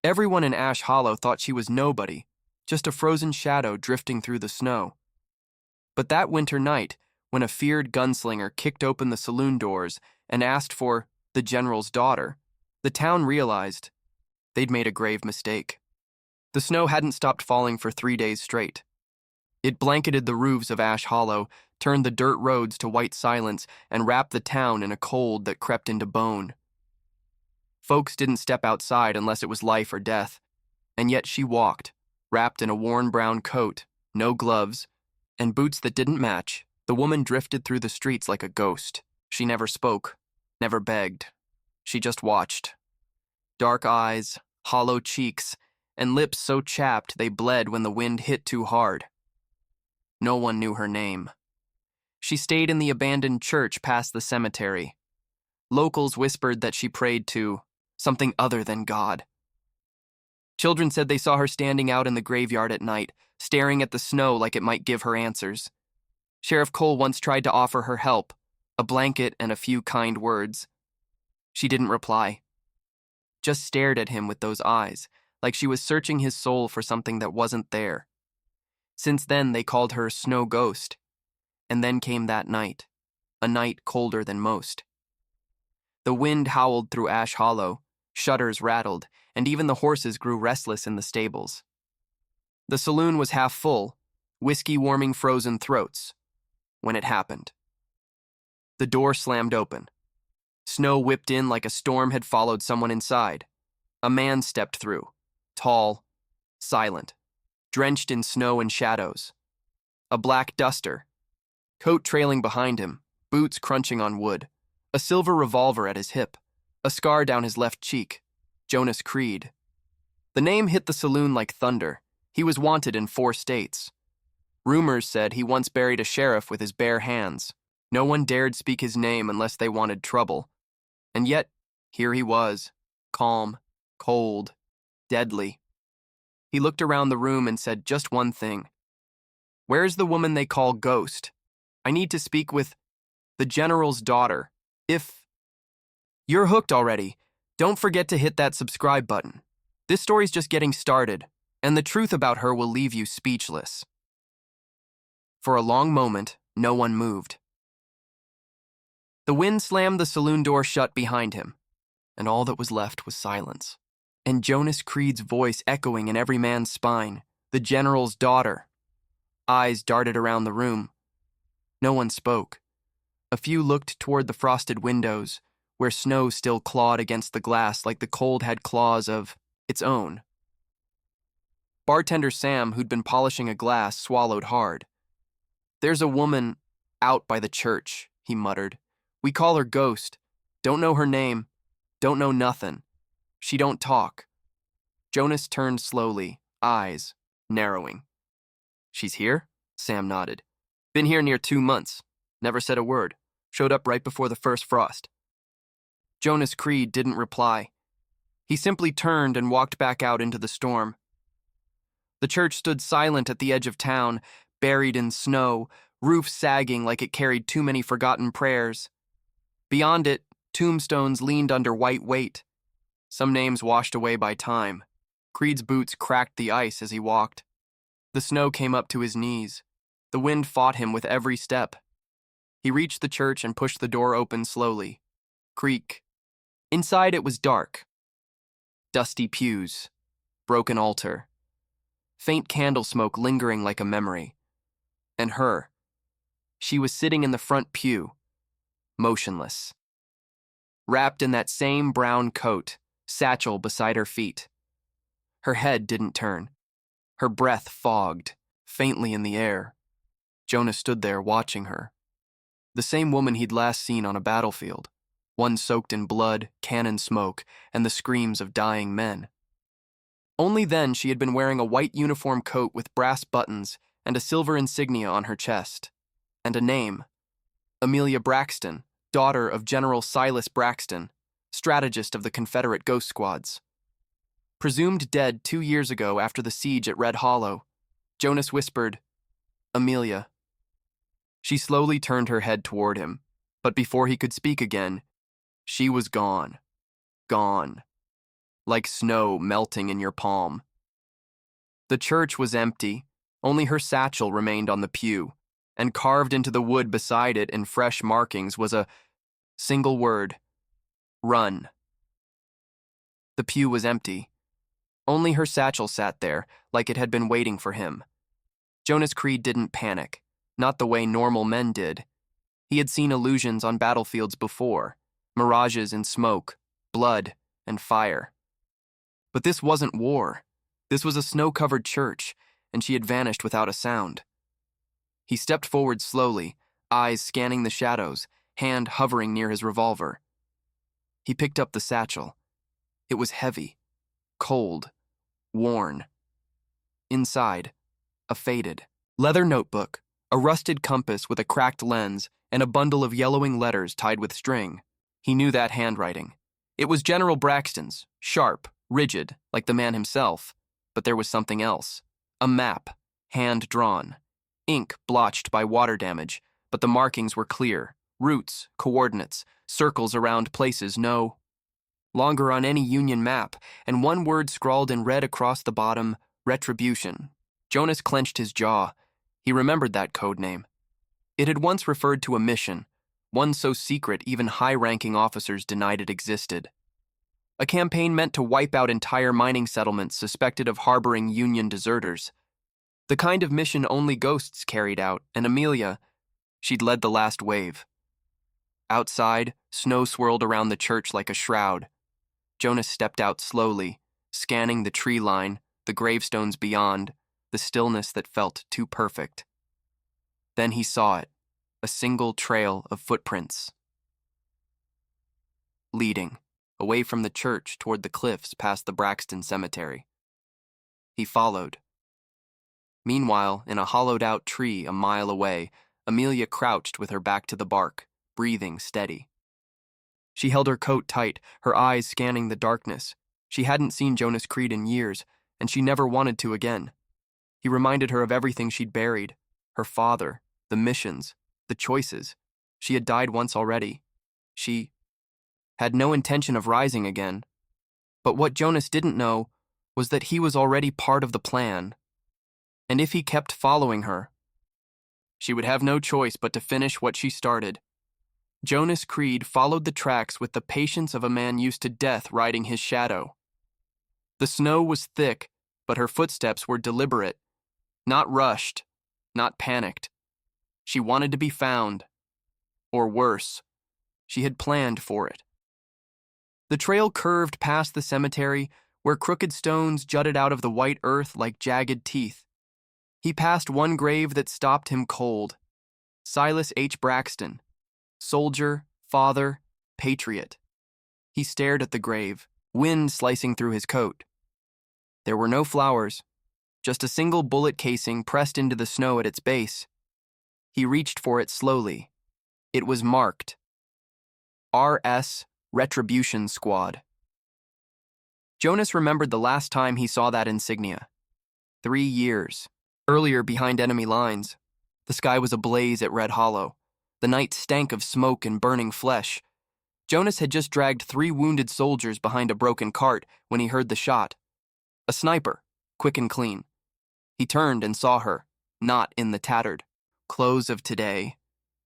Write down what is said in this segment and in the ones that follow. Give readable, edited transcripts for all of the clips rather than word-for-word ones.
Everyone in Ash Hollow thought she was nobody, just a frozen shadow drifting through the snow. But that winter night, when a feared gunslinger kicked open the saloon doors and asked for the general's daughter, the town realized they'd made a grave mistake. The snow hadn't stopped falling for 3 days straight. It blanketed the roofs of Ash Hollow, turned the dirt roads to white silence, and wrapped the town in a cold that crept into bone. Folks didn't step outside unless it was life or death, and yet she walked, wrapped in a worn brown coat, no gloves, and boots that didn't match. The woman drifted through the streets like a ghost. She never spoke, never begged. She just watched. Dark eyes, hollow cheeks, and lips so chapped they bled when the wind hit too hard. No one knew her name. She stayed in the abandoned church past the cemetery. Locals whispered that she prayed to something other than God. Children said they saw her standing out in the graveyard at night, staring at the snow like it might give her answers. Sheriff Cole once tried to offer her help, a blanket and a few kind words. She didn't reply, just stared at him with those eyes, like she was searching his soul for something that wasn't there. Since then, they called her Snow Ghost. And then came that night, a night colder than most. The wind howled through Ash Hollow, shutters rattled, and even the horses grew restless in the stables. The saloon was half full, whiskey warming frozen throats, when it happened. The door slammed open. Snow whipped in like a storm had followed someone inside. A man stepped through, tall, silent, drenched in snow and shadows. A black duster, coat trailing behind him, boots crunching on wood, a silver revolver at his hip, a scar down his left cheek. Jonas Creed. The name hit the saloon like thunder. He was wanted in 4 states. Rumors said he once buried a sheriff with his bare hands. No one dared speak his name unless they wanted trouble. And yet, here he was, calm, cold, deadly. He looked around the room and said just one thing. "Where's the woman they call Ghost? I need to speak with the general's daughter. If you're hooked already, don't forget to hit that subscribe button. This story's just getting started, and the truth about her will leave you speechless." For a long moment, no one moved. The wind slammed the saloon door shut behind him, and all that was left was silence. And Jonas Creed's voice echoing in every man's spine, the general's daughter. Eyes darted around the room. No one spoke. A few looked toward the frosted windows, where snow still clawed against the glass like the cold had claws of its own. Bartender Sam, who'd been polishing a glass, swallowed hard. "There's a woman out by the church," he muttered. "We call her Ghost. Don't know her name. Don't know nothin'. She don't talk." Jonas turned slowly, eyes narrowing. "She's here?" Sam nodded. "Been here near 2 months. Never said a word. Showed up right before the first frost." Jonas Creed didn't reply. He simply turned and walked back out into the storm. The church stood silent at the edge of town, buried in snow, roof sagging like it carried too many forgotten prayers. Beyond it, tombstones leaned under white weight, some names washed away by time. Creed's boots cracked the ice as he walked. The snow came up to his knees. The wind fought him with every step. He reached the church and pushed the door open slowly. Creak. Inside it was dark. Dusty pews, broken altar, faint candle smoke lingering like a memory. And her. She was sitting in the front pew, motionless. Wrapped in that same brown coat, satchel beside her feet. Her head didn't turn. Her breath fogged, faintly in the air. Jonas stood there watching her. The same woman he'd last seen on a battlefield, one soaked in blood, cannon smoke, and the screams of dying men. Only then she had been wearing a white uniform coat with brass buttons and a silver insignia on her chest. And a name. Amelia Braxton, daughter of General Silas Braxton, strategist of the Confederate Ghost Squads. Presumed dead 2 years ago after the siege at Red Hollow, Jonas whispered, "Amelia." She slowly turned her head toward him, but before he could speak again, she was gone. Gone. like snow melting in your palm. The church was empty. Only her satchel remained on the pew, and carved into the wood beside it in fresh markings was a single word: run. The pew was empty. Only her satchel sat there, like it had been waiting for him. Jonas Creed didn't panic, not the way normal men did. He had seen illusions on battlefields before, mirages in smoke, blood, and fire. But this wasn't war. This was a snow-covered church, and she had vanished without a sound. He stepped forward slowly, eyes scanning the shadows, hand hovering near his revolver. He picked up the satchel. It was heavy, cold, worn. Inside, a faded leather notebook, a rusted compass with a cracked lens, and a bundle of yellowing letters tied with string. He knew that handwriting. It was General Braxton's, sharp, rigid, like the man himself. But there was something else. A map, hand-drawn. Ink blotched by water damage, but the markings were clear. Routes, coordinates, circles around places no longer on any Union map, and one word scrawled in red across the bottom: retribution. Jonas clenched his jaw. He remembered that code name. It had once referred to a mission, one so secret even high-ranking officers denied it existed. A campaign meant to wipe out entire mining settlements suspected of harboring Union deserters. The kind of mission only ghosts carried out, and Amelia, she'd led the last wave. Outside, snow swirled around the church like a shroud. Jonas stepped out slowly, scanning the tree line, the gravestones beyond, the stillness that felt too perfect. Then he saw it, a single trail of footprints. Leading away from the church toward the cliffs past the Braxton Cemetery. He followed. Meanwhile, in a hollowed-out tree a mile away, Amelia crouched with her back to the bark, breathing steady. She held her coat tight, her eyes scanning the darkness. She hadn't seen Jonas Creed in years, and she never wanted to again. He reminded her of everything she'd buried: her father, the missions, the choices. She had died once already. She had no intention of rising again. But what Jonas didn't know was that he was already part of the plan. And if he kept following her, she would have no choice but to finish what she started. Jonas Creed followed the tracks with the patience of a man used to death riding his shadow. The snow was thick, but her footsteps were deliberate, not rushed, not panicked. She wanted to be found. Or worse, she had planned for it. The trail curved past the cemetery, where crooked stones jutted out of the white earth like jagged teeth. He passed one grave that stopped him cold. Silas H. Braxton, soldier, father, patriot. He stared at the grave, wind slicing through his coat. There were no flowers, just a single bullet casing pressed into the snow at its base. He reached for it slowly. It was marked R.S. Retribution Squad. Jonas remembered the last time he saw that insignia. 3 years. Earlier, behind enemy lines. The sky was ablaze at Red Hollow. The night stank of smoke and burning flesh. Jonas had just dragged 3 wounded soldiers behind a broken cart when he heard the shot. A sniper, quick and clean. He turned and saw her, not in the tattered clothes of today,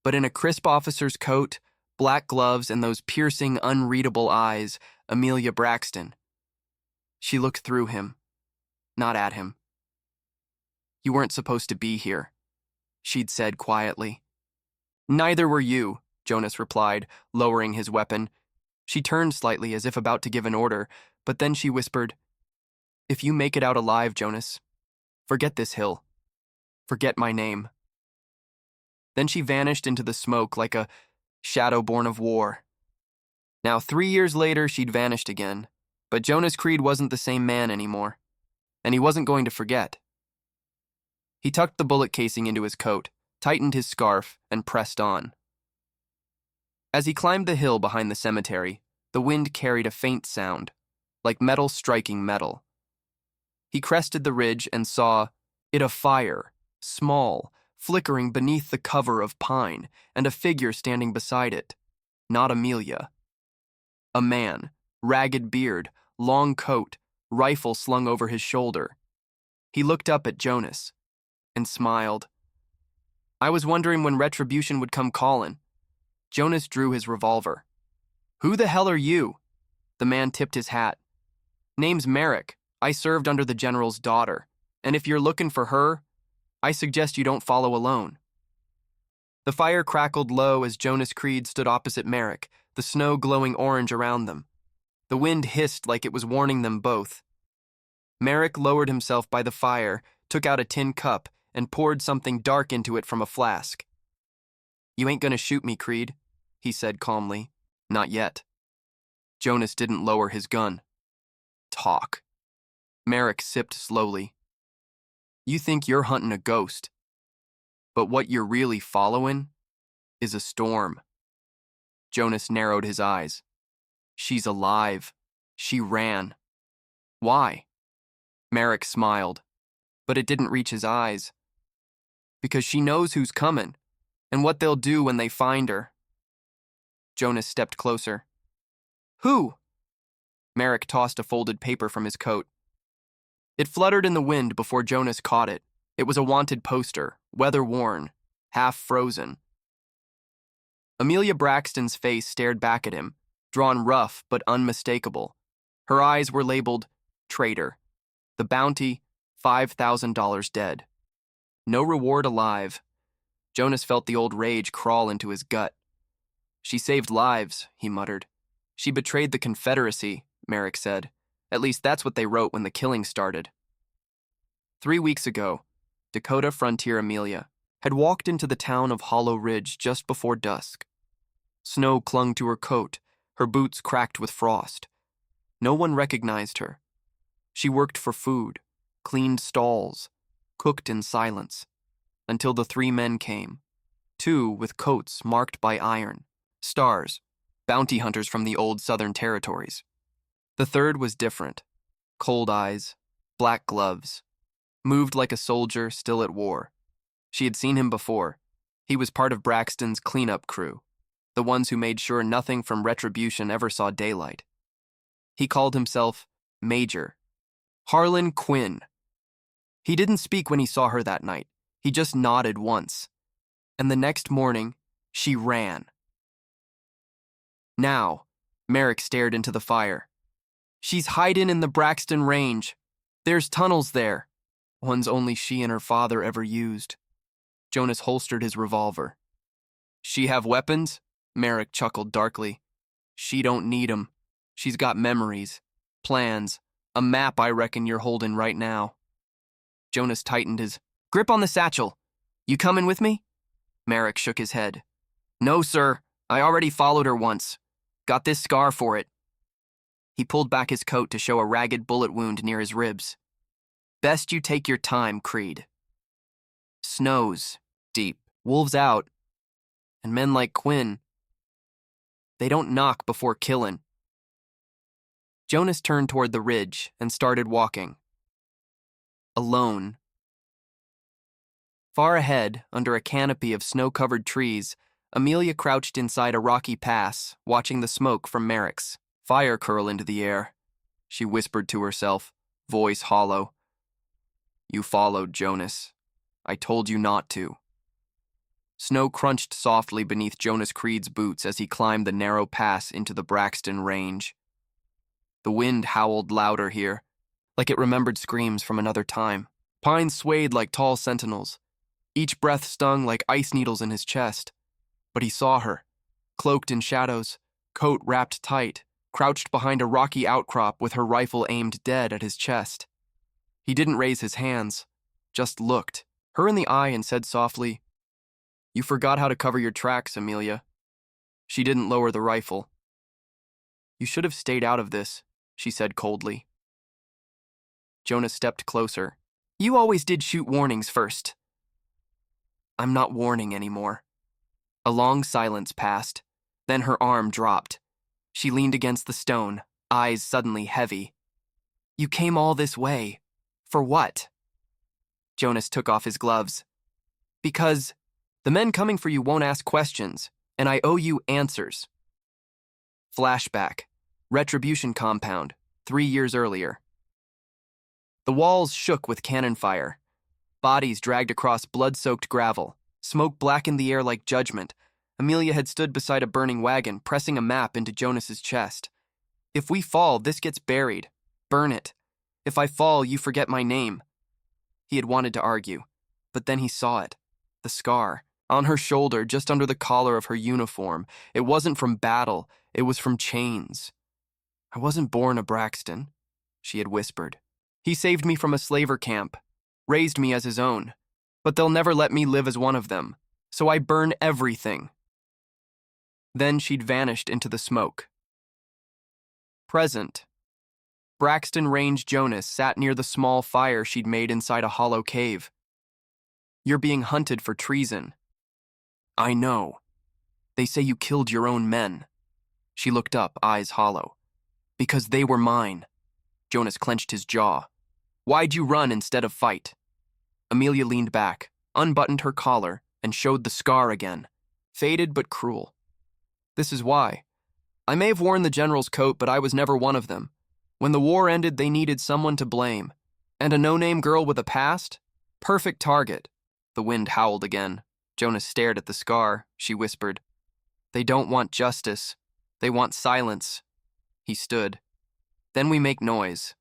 but in a crisp officer's coat, black gloves, and those piercing, unreadable eyes, Amelia Braxton. She looked through him, not at him. "You weren't supposed to be here," she'd said quietly. "Neither were you," Jonas replied, lowering his weapon. She turned slightly as if about to give an order, but then she whispered, "If you make it out alive, Jonas, forget this hill. Forget my name." Then she vanished into the smoke like a shadow born of war. Now, 3 years later, she'd vanished again, but Jonas Creed wasn't the same man anymore, and he wasn't going to forget. He tucked the bullet casing into his coat, tightened his scarf, and pressed on. As he climbed the hill behind the cemetery, the wind carried a faint sound, like metal striking metal. He crested the ridge and saw it afire, small, flickering beneath the cover of pine, and a figure standing beside it. Not Amelia. A man, ragged beard, long coat, rifle slung over his shoulder. He looked up at Jonas and smiled. I was wondering when retribution would come calling. Jonas drew his revolver. Who the hell are you? The man tipped his hat. Name's Merrick. I served under the general's daughter, and if you're looking for her, I suggest you don't follow alone. The fire crackled low as Jonas Creed stood opposite Merrick, the snow glowing orange around them. The wind hissed like it was warning them both. Merrick lowered himself by the fire, took out a tin cup, and poured something dark into it from a flask. You ain't gonna shoot me, Creed, he said calmly. Not yet. Jonas didn't lower his gun. Talk. Merrick sipped slowly. You think you're hunting a ghost, but what you're really following is a storm. Jonas narrowed his eyes. She's alive. She ran. Why? Merrick smiled, but it didn't reach his eyes. Because she knows who's coming, and what they'll do when they find her. Jonas stepped closer. Who? Merrick tossed a folded paper from his coat. It fluttered in the wind before Jonas caught it. It was a wanted poster, weather-worn, half-frozen. Amelia Braxton's face stared back at him, drawn rough but unmistakable. Her eyes were labeled, traitor. The bounty, $5,000 dead. No reward alive. Jonas felt the old rage crawl into his gut. She saved lives, he muttered. She betrayed the Confederacy, Merrick said. At least that's what they wrote when the killing started. 3 weeks ago, Dakota Frontier Amelia had walked into the town of Hollow Ridge just before dusk. Snow clung to her coat, her boots cracked with frost. No one recognized her. She worked for food, cleaned stalls, cooked in silence, until the 3 men came, 2 with coats marked by iron, stars, bounty hunters from the old southern territories. The 3rd was different. Cold eyes, black gloves, moved like a soldier still at war. She had seen him before. He was part of Braxton's cleanup crew, the ones who made sure nothing from retribution ever saw daylight. He called himself Major Harlan Quinn. He didn't speak when he saw her that night. He just nodded once. And the next morning, she ran. Now, Merrick stared into the fire. She's hiding in the Braxton Range. There's tunnels there. Ones only she and her father ever used. Jonas holstered his revolver. She have weapons? Merrick chuckled darkly. She don't need 'em. She's got memories, plans, a map I reckon you're holding right now. Jonas tightened his grip on the satchel. You coming with me? Merrick shook his head. No, sir. I already followed her once. Got this scar for it. He pulled back his coat to show a ragged bullet wound near his ribs. Best you take your time, Creed. Snow's deep, wolves out, and men like Quinn, they don't knock before killing. Jonas turned toward the ridge and started walking. Alone. Far ahead, under a canopy of snow-covered trees, Amelia crouched inside a rocky pass, watching the smoke from Merrick's fire curl into the air. She whispered to herself, voice hollow. You followed, Jonas. I told you not to. Snow crunched softly beneath Jonas Creed's boots as he climbed the narrow pass into the Braxton Range. The wind howled louder here, like it remembered screams from another time. Pines swayed like tall sentinels. Each breath stung like ice needles in his chest. But he saw her, cloaked in shadows, coat wrapped tight, crouched behind a rocky outcrop with her rifle aimed dead at his chest. He didn't raise his hands, just looked, her in the eye, and said softly, You forgot how to cover your tracks, Amelia. She didn't lower the rifle. You should have stayed out of this, she said coldly. Jonas stepped closer. You always did shoot warnings first. I'm not warning anymore. A long silence passed, then her arm dropped. She leaned against the stone, eyes suddenly heavy. You came all this way. For what? Jonas took off his gloves. Because the men coming for you won't ask questions, and I owe you answers. Flashback. Retribution compound, 3 years earlier. The walls shook with cannon fire. Bodies dragged across blood-soaked gravel. Smoke blackened the air like judgment. Amelia had stood beside a burning wagon, pressing a map into Jonas's chest. If we fall, this gets buried. Burn it. If I fall, you forget my name. He had wanted to argue, but then he saw it. The scar. On her shoulder, just under the collar of her uniform. It wasn't from battle, it was from chains. I wasn't born a Braxton, she had whispered. He saved me from a slaver camp, raised me as his own. But they'll never let me live as one of them, so I burn everything. Then she'd vanished into the smoke. Present. Braxton Range Jonas sat near the small fire she'd made inside a hollow cave. You're being hunted for treason. I know. They say you killed your own men. She looked up, eyes hollow. Because they were mine. Jonas clenched his jaw. Why'd you run instead of fight? Amelia leaned back, unbuttoned her collar, and showed the scar again. Faded but cruel. This is why. I may have worn the general's coat, but I was never one of them. When the war ended, they needed someone to blame. And a no-name girl with a past? Perfect target. The wind howled again. Jonas stared at the scar. She whispered, They don't want justice. They want silence. He stood. Then we make noise.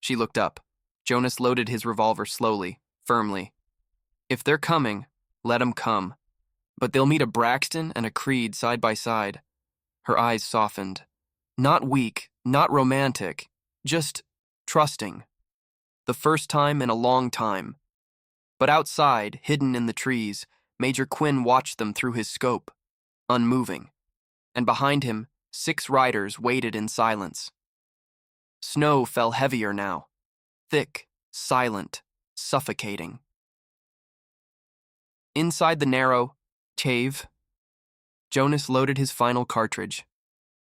She looked up. Jonas loaded his revolver slowly, firmly. If they're coming, let 'em come. But they'll meet a Braxton and a Creed side by side. Her eyes softened. Not weak, not romantic, just trusting. The first time in a long time. But outside, hidden in the trees, Major Quinn watched them through his scope, unmoving. And behind him, 6 riders waited in silence. Snow fell heavier now. Thick, silent, suffocating. Inside the narrow cave, Jonas loaded his final cartridge.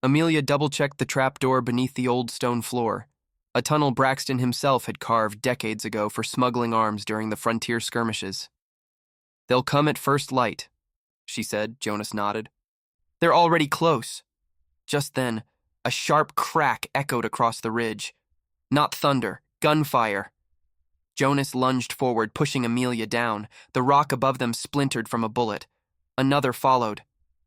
Amelia double-checked the trapdoor beneath the old stone floor, a tunnel Braxton himself had carved decades ago for smuggling arms during the frontier skirmishes. They'll come at first light, she said. Jonas nodded. They're already close. Just then, a sharp crack echoed across the ridge. Not thunder, gunfire. Jonas lunged forward, pushing Amelia down. The rock above them splintered from a bullet. Another followed.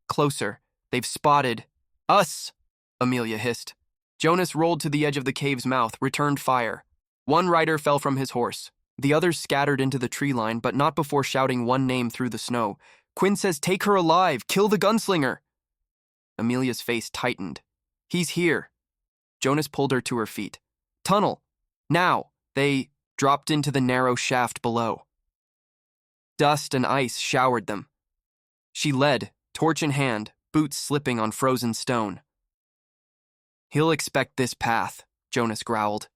Closer. They've spotted us, Amelia hissed. Jonas rolled to the edge of the cave's mouth, returned fire. One rider fell from his horse. The others scattered into the tree line, but not before shouting one name through the snow. Quinn says, take her alive! Kill the gunslinger! Amelia's face tightened. He's here. Jonas pulled her to her feet. Tunnel! Now! They dropped into the narrow shaft below. Dust and ice showered them. She led, torch in hand, boots slipping on frozen stone. He'll expect this path, Jonas growled.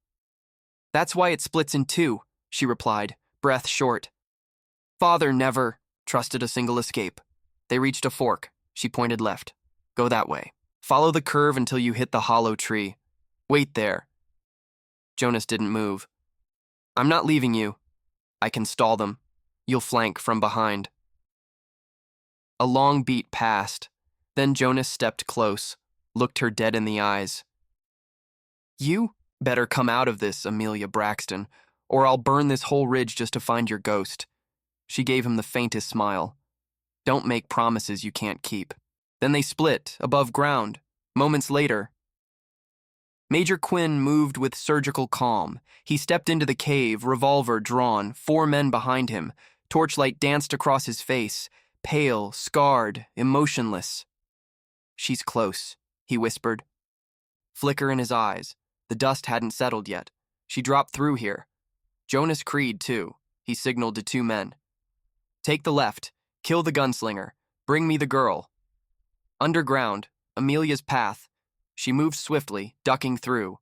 That's why it splits in 2, she replied, breath short. Father never trusted a single escape. They reached a fork. She pointed left. Go that way. Follow the curve until you hit the hollow tree. Wait there. Jonas didn't move. I'm not leaving you. I can stall them. You'll flank from behind. A long beat passed. Then Jonas stepped close, looked her dead in the eyes. You better come out of this, Amelia Braxton, or I'll burn this whole ridge just to find your ghost. She gave him the faintest smile. Don't make promises you can't keep. Then they split, above ground. Moments later, Major Quinn moved with surgical calm. He stepped into the cave, revolver drawn, 4 men behind him. Torchlight danced across his face, pale, scarred, emotionless. She's close, he whispered. Flicker in his eyes. The dust hadn't settled yet. She dropped through here. Jonas Creed, too. He signaled to 2 men. Take the left. Kill the gunslinger. Bring me the girl. Underground, Amelia's path. She moved swiftly, ducking through.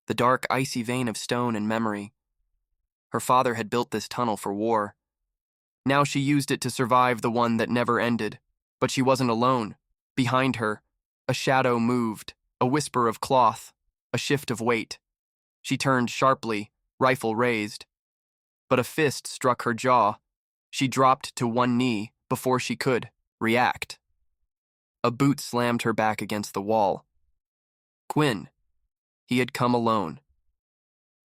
The dark, icy vein of stone and memory. Her father had built this tunnel for war. Now she used it to survive the one that never ended. But she wasn't alone. Behind her, a shadow moved, a whisper of cloth, a shift of weight. She turned sharply, rifle raised. But a fist struck her jaw. She dropped to one knee before she could react. A boot slammed her back against the wall. Quinn. He had come alone.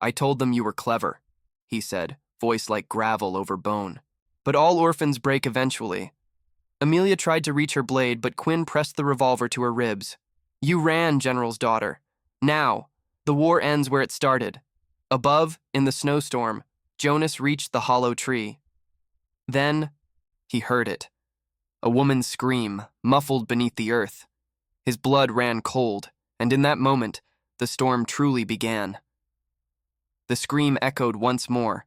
I told them you were clever, he said, voice like gravel over bone. But all orphans break eventually. Amelia tried to reach her blade, but Quinn pressed the revolver to her ribs. You ran, General's daughter. Now, the war ends where it started. Above, in the snowstorm, Jonas reached the hollow tree. Then, he heard it. A woman's scream, muffled beneath the earth. His blood ran cold, and in that moment, the storm truly began. The scream echoed once more,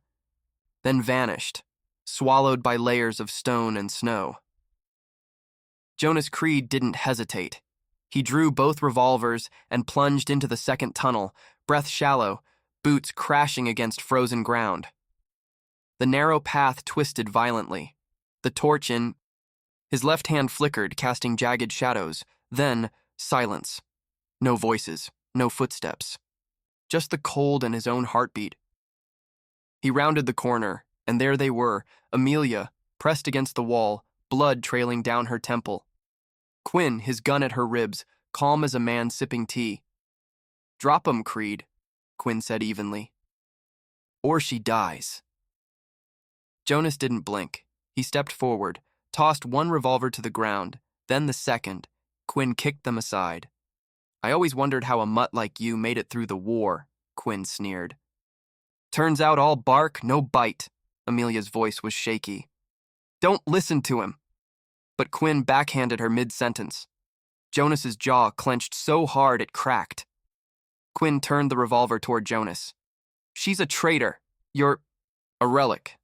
then vanished, swallowed by layers of stone and snow. Jonas Creed didn't hesitate. He drew both revolvers and plunged into the second tunnel, breath shallow, boots crashing against frozen ground. The narrow path twisted violently. The torch in his left hand flickered, casting jagged shadows. Then, silence. No voices, no footsteps. Just the cold and his own heartbeat. He rounded the corner, and there they were, Amelia, pressed against the wall, blood trailing down her temple. Quinn, his gun at her ribs, calm as a man sipping tea. Drop 'em, Creed, Quinn said evenly. Or she dies. Jonas didn't blink. He stepped forward, tossed one revolver to the ground, then the second. Quinn kicked them aside. I always wondered how a mutt like you made it through the war, Quinn sneered. Turns out all bark, no bite. Amelia's voice was shaky. Don't listen to him. But Quinn backhanded her mid-sentence. Jonas's jaw clenched so hard it cracked. Quinn turned the revolver toward Jonas. She's a traitor. You're a relic.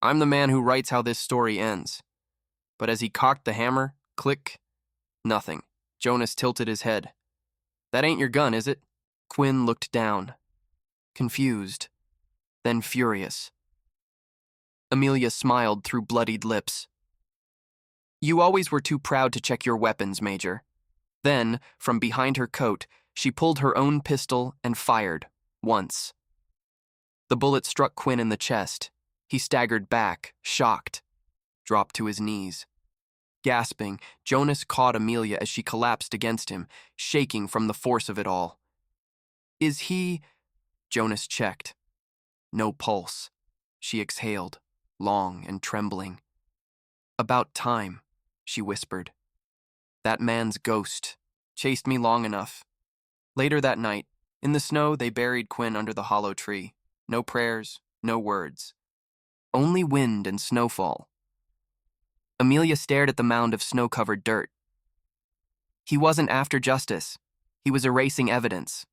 I'm the man who writes how this story ends. But as he cocked the hammer, click, nothing. Jonas tilted his head. That ain't your gun, is it? Quinn looked down, confused, then furious. Amelia smiled through bloodied lips. You always were too proud to check your weapons, Major. Then, from behind her coat, she pulled her own pistol and fired, once. The bullet struck Quinn in the chest. He staggered back, shocked, dropped to his knees. Gasping, Jonas caught Amelia as she collapsed against him, shaking from the force of it all. Is he... Jonas checked. No pulse. She exhaled, long and trembling. About time, she whispered. That man's ghost chased me long enough. Later that night, in the snow, they buried Quinn under the hollow tree. No prayers, no words. Only wind and snowfall. Amelia stared at the mound of snow-covered dirt. He wasn't after justice. He was erasing evidence.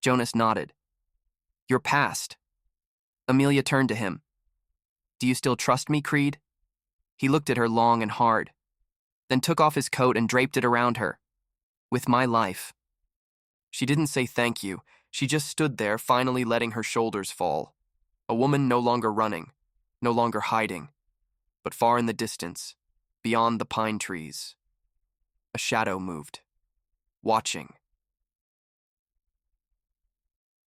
Jonas nodded. You're past. Amelia turned to him. Do you still trust me, Creed? He looked at her long and hard, then took off his coat and draped it around her. With my life. She didn't say thank you. She just stood there, finally letting her shoulders fall. A woman no longer running, no longer hiding, but far in the distance, beyond the pine trees. A shadow moved, watching.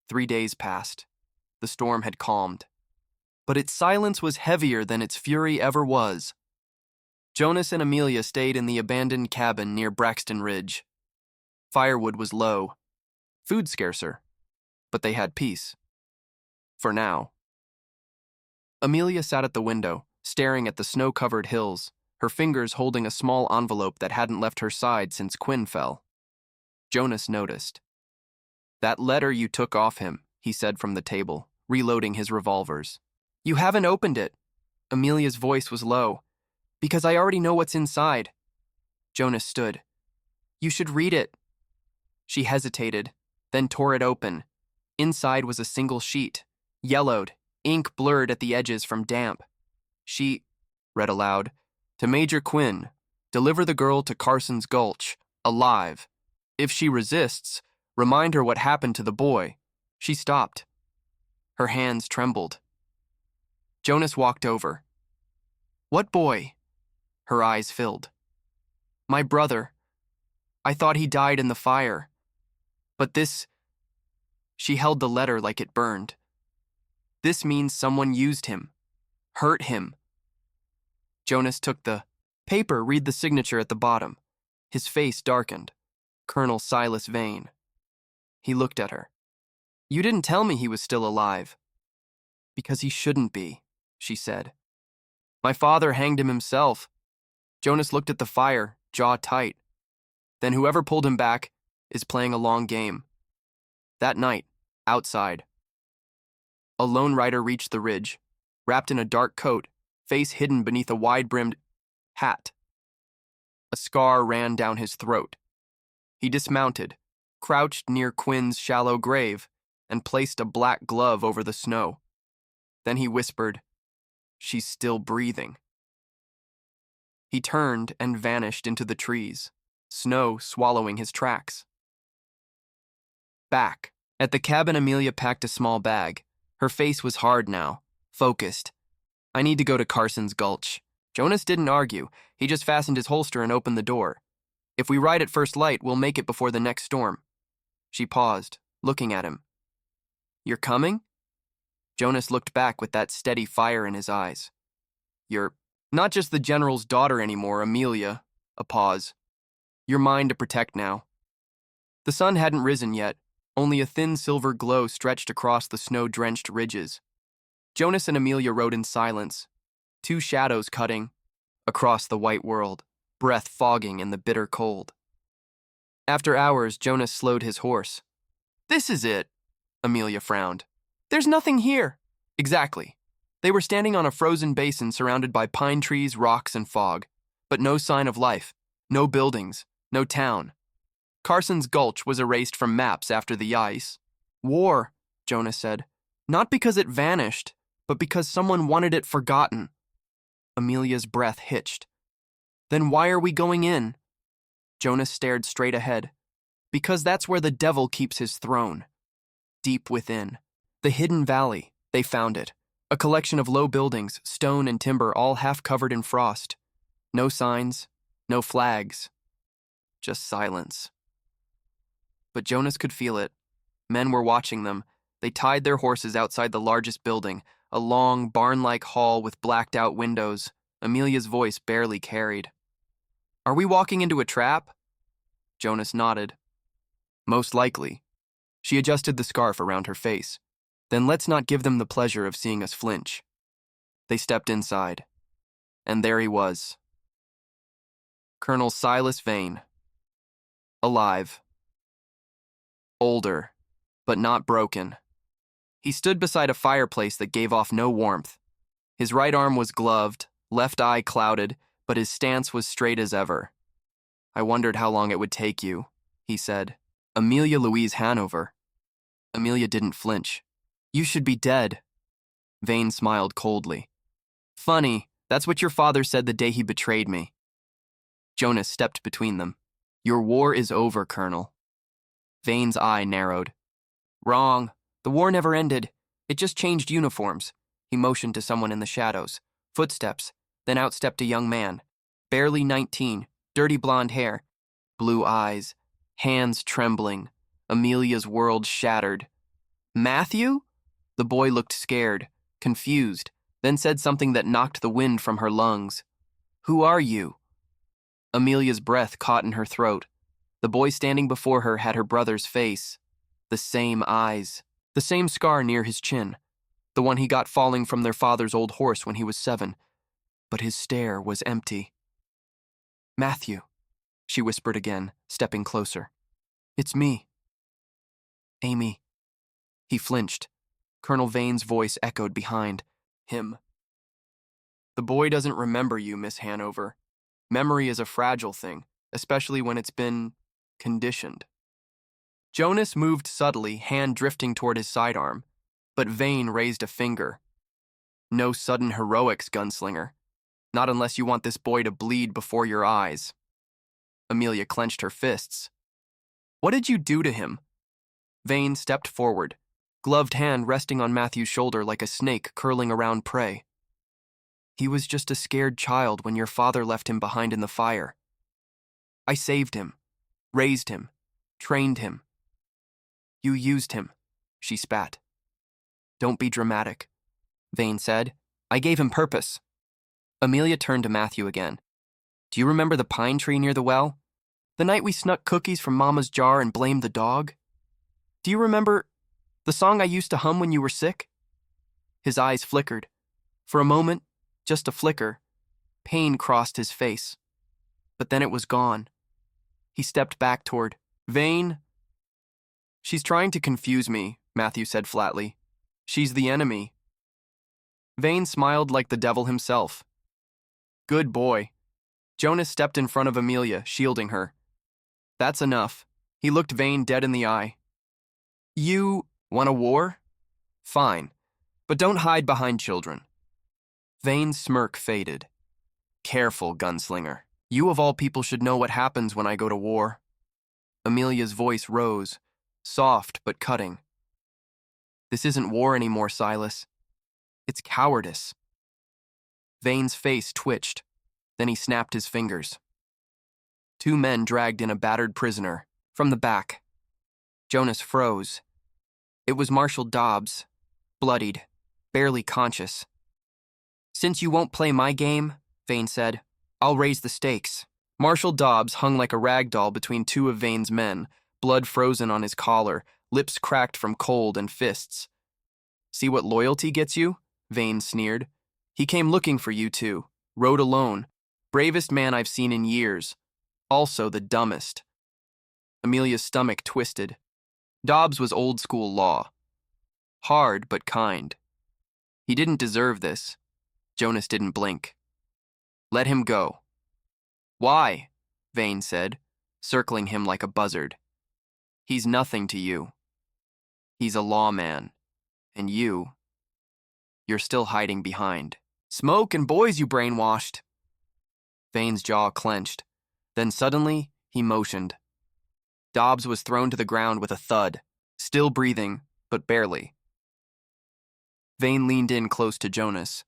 3 days passed. The storm had calmed, but its silence was heavier than its fury ever was. Jonas and Amelia stayed in the abandoned cabin near Braxton Ridge. Firewood was low, food scarcer, but they had peace. For now. Amelia sat at the window, staring at the snow-covered hills, her fingers holding a small envelope that hadn't left her side since Quinn fell. Jonas noticed. That letter you took off him, he said from the table, reloading his revolvers. You haven't opened it. Amelia's voice was low. Because I already know what's inside. Jonas stood. You should read it. She hesitated, then tore it open. Inside was a single sheet, yellowed, ink blurred at the edges from damp. She read aloud, to Major Quinn, deliver the girl to Carson's Gulch, alive. If she resists, remind her what happened to the boy. She stopped. Her hands trembled. Jonas walked over. What boy? Her eyes filled. My brother. I thought he died in the fire. But this... She held the letter like it burned. This means someone used him. Hurt him. Jonas took the paper, read the signature at the bottom. His face darkened. Colonel Silas Vane. He looked at her. You didn't tell me he was still alive. Because he shouldn't be, she said. My father hanged him himself. Jonas looked at the fire, jaw tight. Then whoever pulled him back is playing a long game. That night, outside, a lone rider reached the ridge, wrapped in a dark coat, face hidden beneath a wide-brimmed hat. A scar ran down his throat. He dismounted, crouched near Quinn's shallow grave, and placed a black glove over the snow. Then he whispered, "She's still breathing." He turned and vanished into the trees, snow swallowing his tracks. Back. At the cabin, Amelia packed a small bag. Her face was hard now, focused. I need to go to Carson's Gulch. Jonas didn't argue. He just fastened his holster and opened the door. If we ride at first light, we'll make it before the next storm. She paused, looking at him. You're coming? Jonas looked back with that steady fire in his eyes. You're not just the general's daughter anymore, Amelia. A pause. You're mine to protect now. The sun hadn't risen yet. Only a thin silver glow stretched across the snow-drenched ridges. Jonas and Amelia rode in silence, two shadows cutting across the white world, breath fogging in the bitter cold. After hours, Jonas slowed his horse. This is it, Amelia frowned. There's nothing here. Exactly. They were standing on a frozen basin surrounded by pine trees, rocks, and fog, but no sign of life, no buildings, no town. Carson's Gulch was erased from maps after the ice. War, Jonas said. Not because it vanished, but because someone wanted it forgotten. Amelia's breath hitched. Then why are we going in? Jonas stared straight ahead. Because that's where the devil keeps his throne. Deep within. The hidden valley, they found it. A collection of low buildings, stone and timber, all half covered in frost. No signs, no flags. Just silence. But Jonas could feel it. Men were watching them. They tied their horses outside the largest building, a long, barn-like hall with blacked-out windows. Amelia's voice barely carried. Are we walking into a trap? Jonas nodded. Most likely. She adjusted the scarf around her face. Then let's not give them the pleasure of seeing us flinch. They stepped inside. And there he was. Colonel Silas Vane. Alive. Older, but not broken. He stood beside a fireplace that gave off no warmth. His right arm was gloved, left eye clouded, but his stance was straight as ever. I wondered how long it would take you, he said. Amelia Louise Hanover. Amelia didn't flinch. You should be dead. Vane smiled coldly. Funny, that's what your father said the day he betrayed me. Jonas stepped between them. Your war is over, Colonel. Vane's eye narrowed. Wrong. The war never ended. It just changed uniforms. He motioned to someone in the shadows. Footsteps. Then out stepped a young man. Barely 19, dirty blonde hair, blue eyes, hands trembling. Amelia's world shattered. Matthew? The boy looked scared, confused, then said something that knocked the wind from her lungs. Who are you? Amelia's breath caught in her throat. The boy standing before her had her brother's face. The same eyes. The same scar near his chin. The one he got falling from their father's old horse when he was 7. But his stare was empty. Matthew, she whispered again, stepping closer. It's me. Amy. He flinched. Colonel Vane's voice echoed behind him. The boy doesn't remember you, Miss Hanover. Memory is a fragile thing, especially when it's been conditioned. Jonas moved subtly, hand drifting toward his sidearm, but Vane raised a finger. No sudden heroics, Gunslinger. Not unless you want this boy to bleed before your eyes. Amelia clenched her fists. What did you do to him? Vane stepped forward, gloved hand resting on Matthew's shoulder like a snake curling around prey. He was just a scared child when your father left him behind in the fire. I saved him, raised him, trained him. You used him, she spat. Don't be dramatic, Vane said. I gave him purpose. Amelia turned to Matthew again. Do you remember the pine tree near the well? The night we snuck cookies from Mama's jar and blamed the dog? Do you remember? The song I used to hum when you were sick? His eyes flickered. For a moment, just a flicker, pain crossed his face. But then it was gone. He stepped back toward Vane. She's trying to confuse me, Matthew said flatly. She's the enemy. Vane smiled like the devil himself. Good boy. Jonas stepped in front of Amelia, shielding her. That's enough. He looked Vane dead in the eye. You want a war? Fine, but don't hide behind children. Vane's smirk faded. Careful, Gunslinger. You of all people should know what happens when I go to war. Amelia's voice rose, soft but cutting. This isn't war anymore, Silas. It's cowardice. Vane's face twitched. Then he snapped his fingers. Two men dragged in a battered prisoner from the back. Jonas froze. It was Marshal Dobbs, bloodied, barely conscious. Since you won't play my game, Vane said, I'll raise the stakes. Marshal Dobbs hung like a rag doll between two of Vane's men, blood frozen on his collar, lips cracked from cold and fists. See what loyalty gets you? Vane sneered. He came looking for you two, rode alone, bravest man I've seen in years, also the dumbest. Amelia's stomach twisted. Dobbs was old-school law. Hard but kind. He didn't deserve this. Jonas didn't blink. Let him go. Why? Vane said, circling him like a buzzard. He's nothing to you. He's a lawman. And you're still hiding behind. Smoke and boys, you brainwashed. Vane's jaw clenched. Then suddenly, he motioned. Dobbs was thrown to the ground with a thud, still breathing, but barely. Vane leaned in close to Jonas.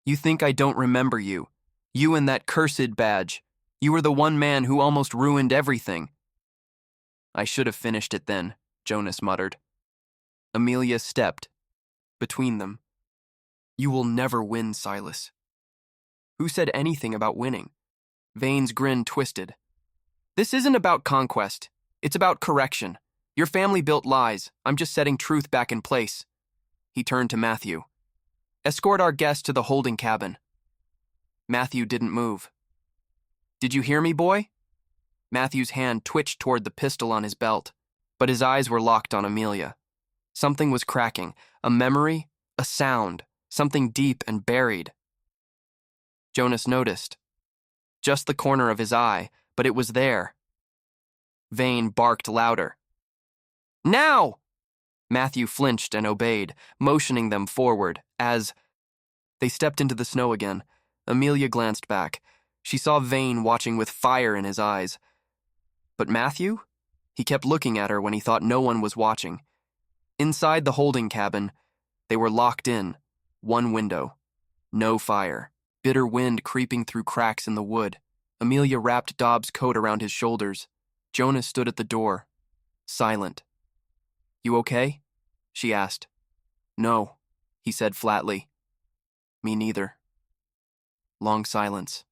You think I don't remember you? You and that cursed badge. You were the one man who almost ruined everything. I should have finished it then, Jonas muttered. Amelia stepped between them. You will never win, Silas. Who said anything about winning? Vane's grin twisted. This isn't about conquest. It's about correction. Your family built lies. I'm just setting truth back in place. He turned to Matthew. Escort our guest to the holding cabin. Matthew didn't move. Did you hear me, boy? Matthew's hand twitched toward the pistol on his belt, but his eyes were locked on Amelia. Something was cracking, a memory, a sound, something deep and buried. Jonas noticed. Just the corner of his eye, but it was there. Vane barked louder. Now! Matthew flinched and obeyed, motioning them forward as they stepped into the snow again. Amelia glanced back. She saw Vane watching with fire in his eyes. But Matthew? He kept looking at her when he thought no one was watching. Inside the holding cabin, they were locked in. One window. No fire. Bitter wind creeping through cracks in the wood. Amelia wrapped Dobbs' coat around his shoulders. Jonas stood at the door, silent. You okay? She asked. No, he said flatly. Me neither. Long silence.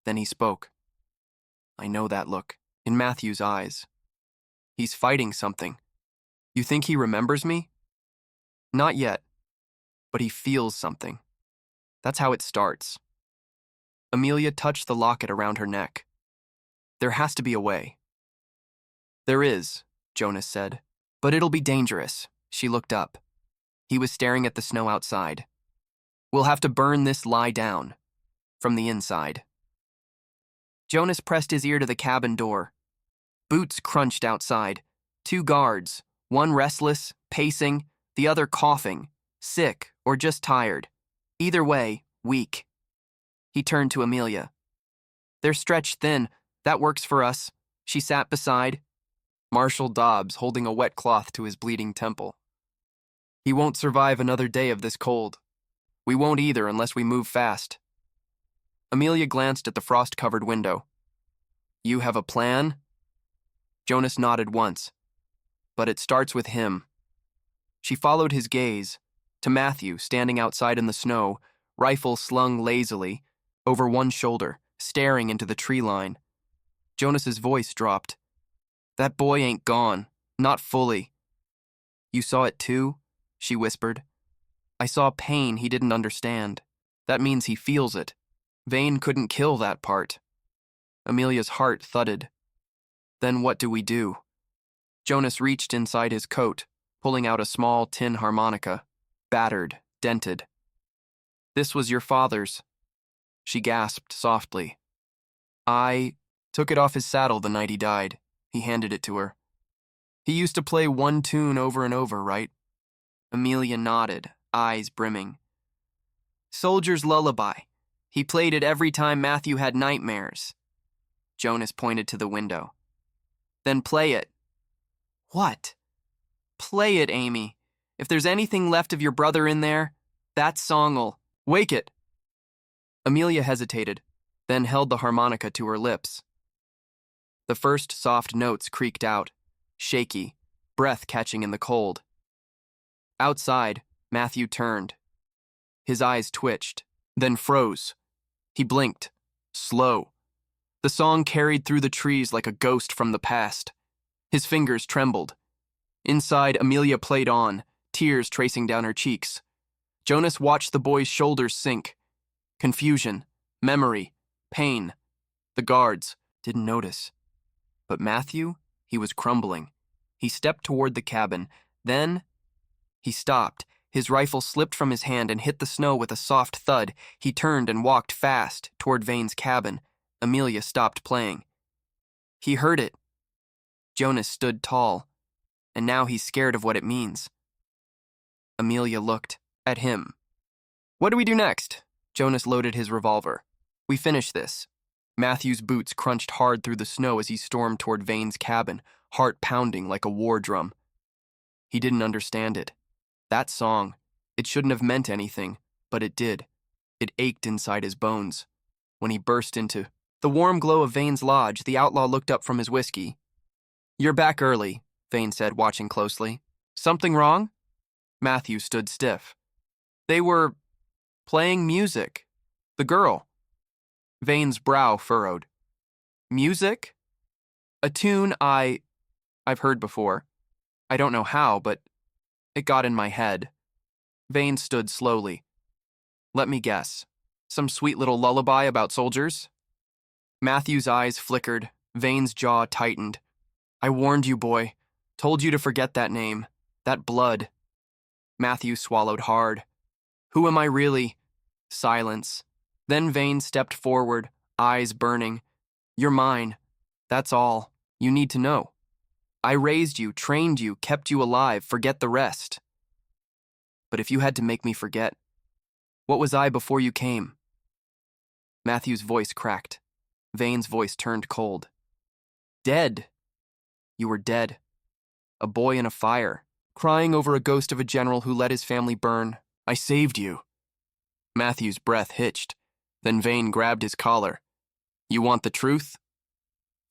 Then he spoke. I know that look, in Matthew's eyes. He's fighting something. You think he remembers me? Not yet, but he feels something. That's how it starts. Amelia touched the locket around her neck. There has to be a way. There is, Jonas said, but it'll be dangerous. She looked up. He was staring at the snow outside. We'll have to burn this lie down, from the inside. Jonas pressed his ear to the cabin door. Boots crunched outside. Two guards, one restless, pacing, the other coughing, sick or just tired. Either way, weak. He turned to Amelia. They're stretched thin. That works for us. She sat beside Marshal Dobbs, holding a wet cloth to his bleeding temple. He won't survive another day of this cold. We won't either unless we move fast. Amelia glanced at the frost-covered window. You have a plan? Jonas nodded once. But it starts with him. She followed his gaze to Matthew standing outside in the snow, rifle slung lazily over one shoulder, staring into the tree line. Jonas's voice dropped. That boy ain't gone. Not fully. You saw it too? She whispered. I saw pain he didn't understand. That means he feels it. Vane couldn't kill that part. Amelia's heart thudded. Then what do we do? Jonas reached inside his coat, pulling out a small tin harmonica, battered, dented. This was your father's. She gasped softly. I took it off his saddle the night he died. He handed it to her. He used to play one tune over and over, right? Amelia nodded, eyes brimming. Soldier's Lullaby. He played it every time Matthew had nightmares. Jonas pointed to the window. Then play it. What? Play it, Amy. If there's anything left of your brother in there, that song'll wake it. Amelia hesitated, then held the harmonica to her lips. The first soft notes creaked out, shaky, breath catching in the cold. Outside, Matthew turned. His eyes twitched, then froze. He blinked, slow. The song carried through the trees like a ghost from the past. His fingers trembled. Inside, Amelia played on, tears tracing down her cheeks. Jonas watched the boy's shoulders sink. Confusion, memory, pain. The guards didn't notice. But Matthew, he was crumbling. He stepped toward the cabin. Then he stopped. His rifle slipped from his hand and hit the snow with a soft thud. He turned and walked fast toward Vane's cabin. Amelia stopped playing. He heard it. Jonas stood tall, and now he's scared of what it means. Amelia looked at him. What do we do next? Jonas loaded his revolver. We finish this. Matthew's boots crunched hard through the snow as he stormed toward Vane's cabin, heart pounding like a war drum. He didn't understand it. That song, it shouldn't have meant anything, but it did. It ached inside his bones. When he burst into the warm glow of Vane's lodge, the outlaw looked up from his whiskey. You're back early, Vane said, watching closely. Something wrong? Matthew stood stiff. They were playing music. The girl. Vane's brow furrowed. Music? A tune I've heard before. I don't know how, but it got in my head. Vane stood slowly. Let me guess. Some sweet little lullaby about soldiers? Matthew's eyes flickered. Vane's jaw tightened. I warned you, boy. Told you to forget that name. That blood. Matthew swallowed hard. Who am I really? Silence. Then Vane stepped forward, eyes burning. You're mine. That's all. You need to know. I raised you, trained you, kept you alive. Forget the rest. But if you had to make me forget, what was I before you came? Matthew's voice cracked. Vane's voice turned cold. Dead. You were dead. A boy in a fire, crying over a ghost of a general who let his family burn. I saved you. Matthew's breath hitched. Then Vane grabbed his collar. You want the truth?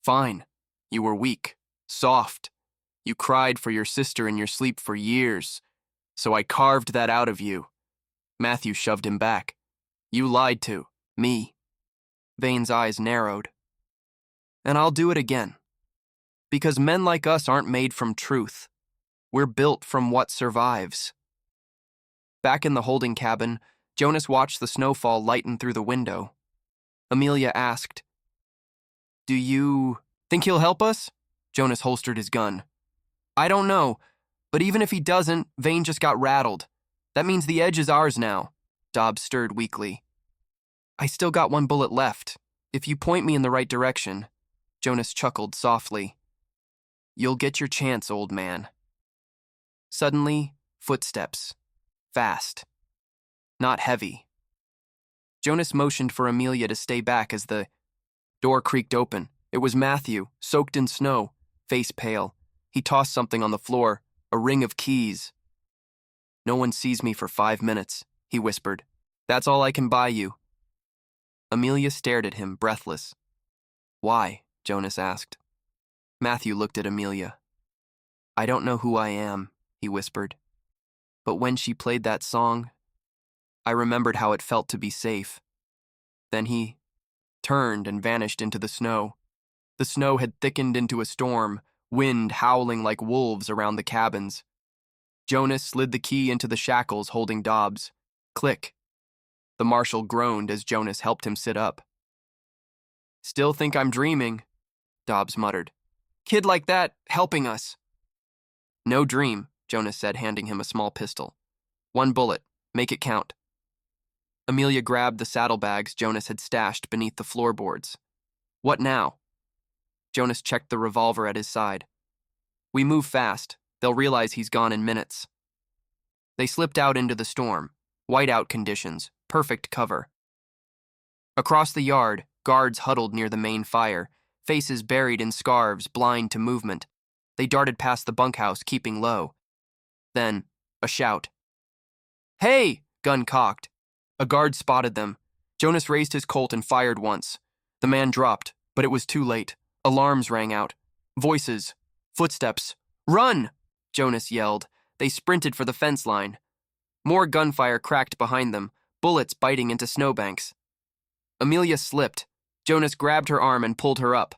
Fine. You were weak, soft. You cried for your sister in your sleep for years. So I carved that out of you. Matthew shoved him back. You lied to me. Vane's eyes narrowed. And I'll do it again. Because men like us aren't made from truth. We're built from what survives. Back in the holding cabin, Jonas watched the snowfall lighten through the window. Amelia asked, Do you think he'll help us? Jonas holstered his gun. I don't know, but even if he doesn't, Vane just got rattled. That means the edge is ours now. Dobbs stirred weakly. I still got one bullet left. If you point me in the right direction. Jonas chuckled softly. You'll get your chance, old man. Suddenly, footsteps. Fast. Not heavy. Jonas motioned for Amelia to stay back as the door creaked open. It was Matthew, soaked in snow, face pale. He tossed something on the floor, a ring of keys. No one sees me for 5 minutes, he whispered. That's all I can buy you. Amelia stared at him, breathless. Why? Jonas asked. Matthew looked at Amelia. I don't know who I am, he whispered. But when she played that song, I remembered how it felt to be safe. Then he turned and vanished into the snow. The snow had thickened into a storm, wind howling like wolves around the cabins. Jonas slid the key into the shackles holding Dobbs. Click. The marshal groaned as Jonas helped him sit up. "Still think I'm dreaming," Dobbs muttered. "Kid like that, helping us." "No dream," Jonas said, handing him a small pistol. "One bullet. Make it count." Amelia grabbed the saddlebags Jonas had stashed beneath the floorboards. "What now?" Jonas checked the revolver at his side. "We move fast. They'll realize he's gone in minutes." They slipped out into the storm. Whiteout conditions. Perfect cover. Across the yard, guards huddled near the main fire, faces buried in scarves, blind to movement. They darted past the bunkhouse, keeping low. Then, a shout. "Hey!" Gun cocked. A guard spotted them. Jonas raised his Colt and fired once. The man dropped, but it was too late. Alarms rang out. Voices. Footsteps. "Run!" Jonas yelled. They sprinted for the fence line. More gunfire cracked behind them, bullets biting into snowbanks. Amelia slipped. Jonas grabbed her arm and pulled her up.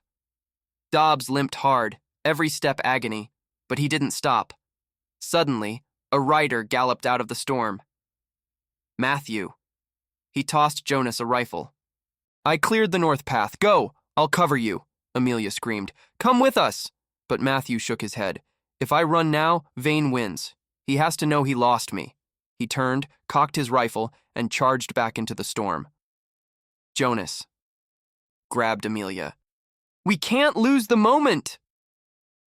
Dobbs limped hard, every step agony, but he didn't stop. Suddenly, a rider galloped out of the storm. Matthew. He tossed Jonas a rifle. "I cleared the north path. Go! I'll cover you," Amelia screamed. "Come with us!" But Matthew shook his head. "If I run now, Vane wins. He has to know he lost me." He turned, cocked his rifle, and charged back into the storm. Jonas grabbed Amelia. "We can't lose the moment!"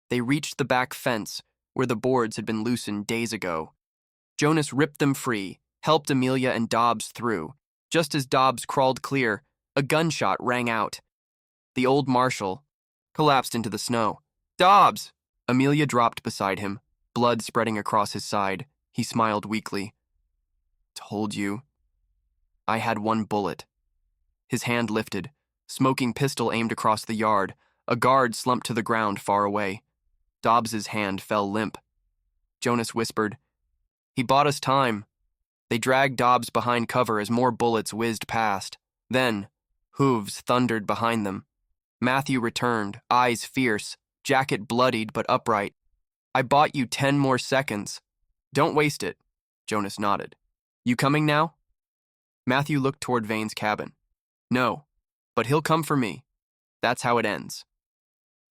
They reached the back fence, where the boards had been loosened days ago. Jonas ripped them free, helped Amelia and Dobbs through. Just as Dobbs crawled clear, a gunshot rang out. The old marshal collapsed into the snow. "Dobbs!" Amelia dropped beside him, blood spreading across his side. He smiled weakly. "Told you. I had one bullet." His hand lifted, smoking pistol aimed across the yard. A guard slumped to the ground far away. Dobbs's hand fell limp. Jonas whispered, "He bought us time." They dragged Dobbs behind cover as more bullets whizzed past. Then, hooves thundered behind them. Matthew returned, eyes fierce, jacket bloodied but upright. "I bought you 10 more seconds. Don't waste it." Jonas nodded. "You coming now?" Matthew looked toward Vane's cabin. "No, but he'll come for me. That's how it ends."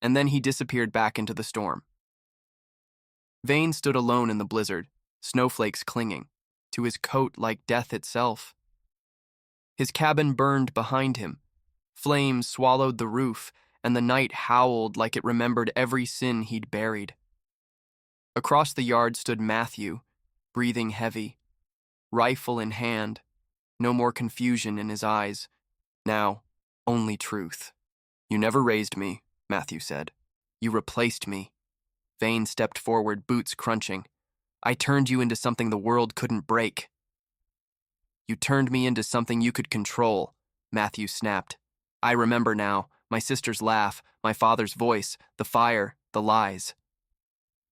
And then he disappeared back into the storm. Vane stood alone in the blizzard, snowflakes clinging to his coat like death itself. His cabin burned behind him. Flames swallowed the roof, and the night howled like it remembered every sin he'd buried. Across the yard stood Matthew, breathing heavy, rifle in hand, no more confusion in his eyes. Now, only truth. "You never raised me," Matthew said. "You replaced me." Vane stepped forward, boots crunching. "I turned you into something the world couldn't break." "You turned me into something you could control," Matthew snapped. "I remember now, my sister's laugh, my father's voice, the fire, the lies."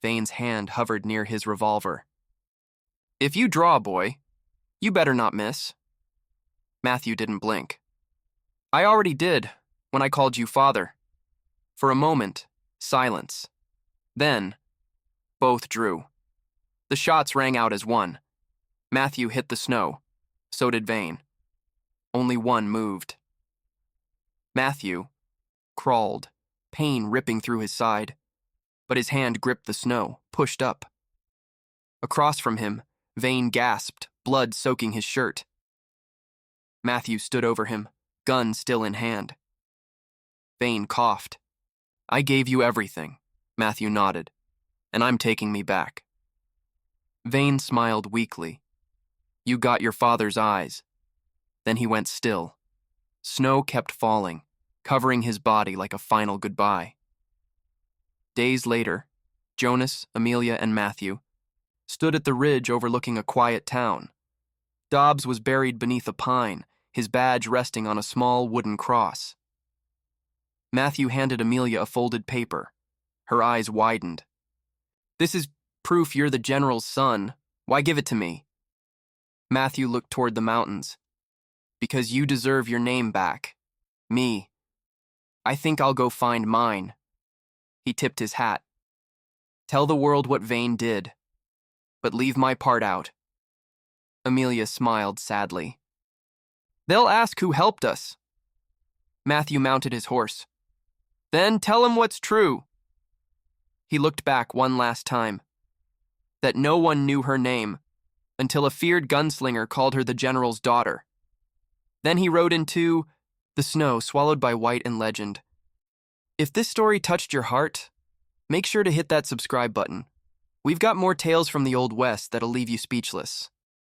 Vane's hand hovered near his revolver. "If you draw, boy, you better not miss." Matthew didn't blink. "I already did, when I called you father." For a moment, silence. Then, both drew. The shots rang out as one. Matthew hit the snow. So did Vane. Only one moved. Matthew crawled, pain ripping through his side, but his hand gripped the snow, pushed up. Across from him, Vane gasped, blood soaking his shirt. Matthew stood over him, gun still in hand. Vane coughed. "I gave you everything," Matthew nodded, "and I'm taking me back." Vane smiled weakly. "You got your father's eyes." Then he went still. Snow kept falling, covering his body like a final goodbye. Days later, Jonas, Amelia, and Matthew stood at the ridge overlooking a quiet town. Dobbs was buried beneath a pine, his badge resting on a small wooden cross. Matthew handed Amelia a folded paper. Her eyes widened. "This is proof you're the general's son. Why give it to me?" Matthew looked toward the mountains. "Because you deserve your name back. Me. I think I'll go find mine." He tipped his hat. "Tell the world what Vane did." but leave my part out." Amelia smiled sadly. "They'll ask who helped us." Matthew mounted his horse. "Then tell 'em what's true." He looked back one last time. That no one knew her name, until a feared gunslinger called her the general's daughter. Then he rode into the snow, swallowed by white and legend. If this story touched your heart, make sure to hit that subscribe button. We've got more tales from the Old West that'll leave you speechless.